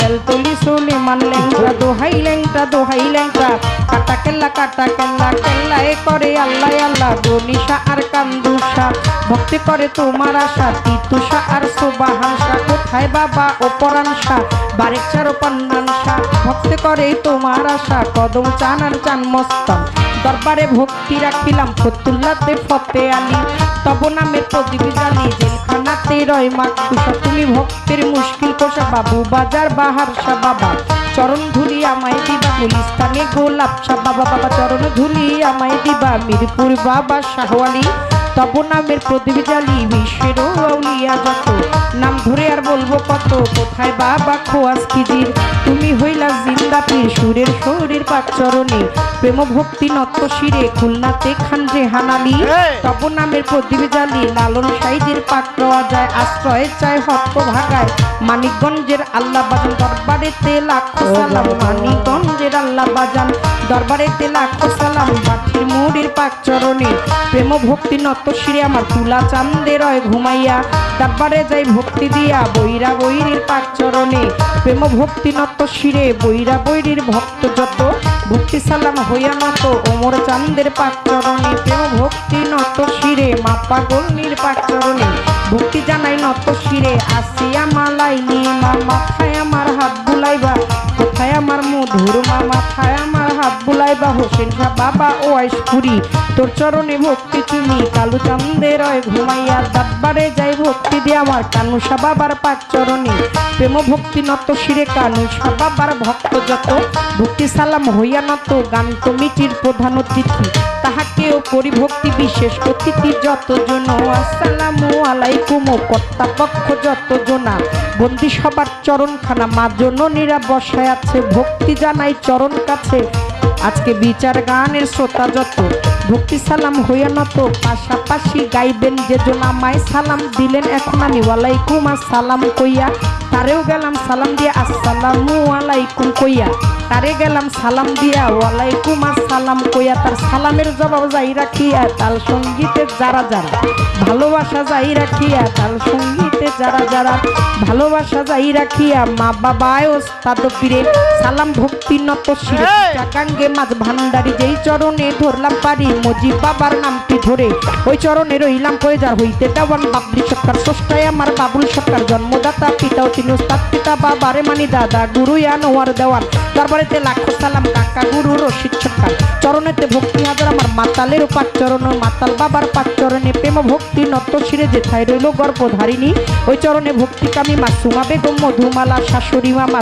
বেলতলি সুলেমান ল্যাংটা দোহাই ল্যাংটা কাটা কেল্লা কেল্লায় করে আল্লাহ আল্লাহ গনিশা আর কান্দুষা ভক্তি করে তোমার আশা তিতুষা আর সুবাহানসা কোথায় বাবা অপরানসা বারেক চারো পান্নানসা ভক্তি করে তোমার আশা কদম চান আর চান মস্তান দরবারে ভক্তি রাখিলাম ফতুল্লাতে ফতে আলী তব নামে প্রদীপ জ্বালি জেলখানাতে রয় মাকুসা তুমি ভক্তের মুশকিল কোষা বাবু বাজার বাহার শাহ বাবা চরণ ধুলি আমায় দিবা গুলিস্তানে গোলাপ শাহ বাবা বাবা চরণ ধুলি আমায় দিবা মিরপুর বাবা শাহওয়ালি তব নামের প্রদীপ জ্বালি বিশ্বের আউলিয়া যত নাম ধরে আর বলবো কত কোথায় বাবা খোয়াস খিজির তুমি হইলা জিন্দা পীর সুরের শরীর পাক চরণে প্রেম ভক্তি নত শিরে খুলনাতে খান রেহানালি তব নামের প্রদীপ জ্বালি লালন সাইজির পাক পাওয়া যায় আশ্রয় চায় হত্য ভাগায় মানিকগঞ্জের আল্লাহ বাজান দরবারেতে লাখো সালাম মানিকগঞ্জের আল্লাহ বাজান দরবারেতে লাখো সালাম বাঠির মুড়ির পাক চরণে প্রেম ভক্তি নত শিরে আমার তুলা চান্দের রয় ঘুমাইয়া দরবারে যাই ভক্তি দিয়া বৈরা বৈরির পাক চরণে প্রেম ভক্তি নত শিরে বৈরা বৈরির ভক্ত যত ভক্তি সালাম হইয়া নত ওমর চান্দের পাক চরণে প্রেম ভক্তি নত শিরে মা পাগলনির পাক চরণে ভক্তি জানাই নত শিরে আসিয়া মালাই নিয়ে মা মাথায় আমার হাত বুলাইবা কোথায় আমার মধুর মা মাথায় আমার হাত বুলাইবা হোসেন শাহ বাবা ও আইসপুরি তোর চরণে ভক্তি চুমি কালু চান্দের রয় ঘুমাইয়া দরবারে যাই ভক্তি দিয়ে আমার কানু শাহ বাবার পাক চরণে প্রেম ভক্তি নত শিরে কানু শাহ বাবার ভক্ত যত ভক্তি সালাম হইয়া নত গান কমিটির প্রধান অতিথি তাহাকেও পরিভক্তি বিশেষ অতিথি যতজন আসসালামু আলাইকুম কর্তাপক্ষ যতজনা বন্দি সবার চরণখানা মা জননীরা বসায় আছে ভক্তি জানাই চরণ কাছে আজকে বিচার গানের শ্রোতা যত ভক্তি সালাম হইয়া নত পাশাপাশি গাইবেন যে জন আমায় সালাম দিলেন এখন আমি ওয়ালাইকুম আসসালাম কইয়া তারেও গেলাম সালাম দিয়া আসসালামু আলাইকুম কইয়া তারে গেলাম সালাম দিয়া ওয়ালাইকুম আসসালাম কইয়া তার সালামের জবাব যাই রাখিয়া তাল সঙ্গীতে যারা যারা ভালোবাসা যাই রাখিয়া তাল সঙ্গীতে যারা যারা ভালোবাসা যাই রাখিয়া মা বাবায় ওস্তাদ পীরে সালাম ভক্তি নত শিরে গাঙ্গে মাঝ ভান্ডারি যেই চরণে ধরলাম পারি মজি বাবার নামটি ধরে ওই চরণে রইলাম কয়ে যার হইতে দেওয়ান বাবলি সরকার স্রষ্টায় আমার বাবুল সরকার জন্মদাতা পিতাও তিনি ওস্তাদ পিতা বাবারে মানি দাদা গুরু আনোয়ার দেওয়ান দরবারেতে লাখো সালাম কাকা গুরু রশিদ সরকার চরণেতে ভক্তি হাজার আমার মাতালের পাক চরণ মাতাল বাবার পাক চরণে প্রেম ভক্তি নত শিরে যেথায় রইল গর্ভধারিণী ওই চরণে ভক্তি কামি মাসুমা বেগম মধুমালা শাশুড়ি মা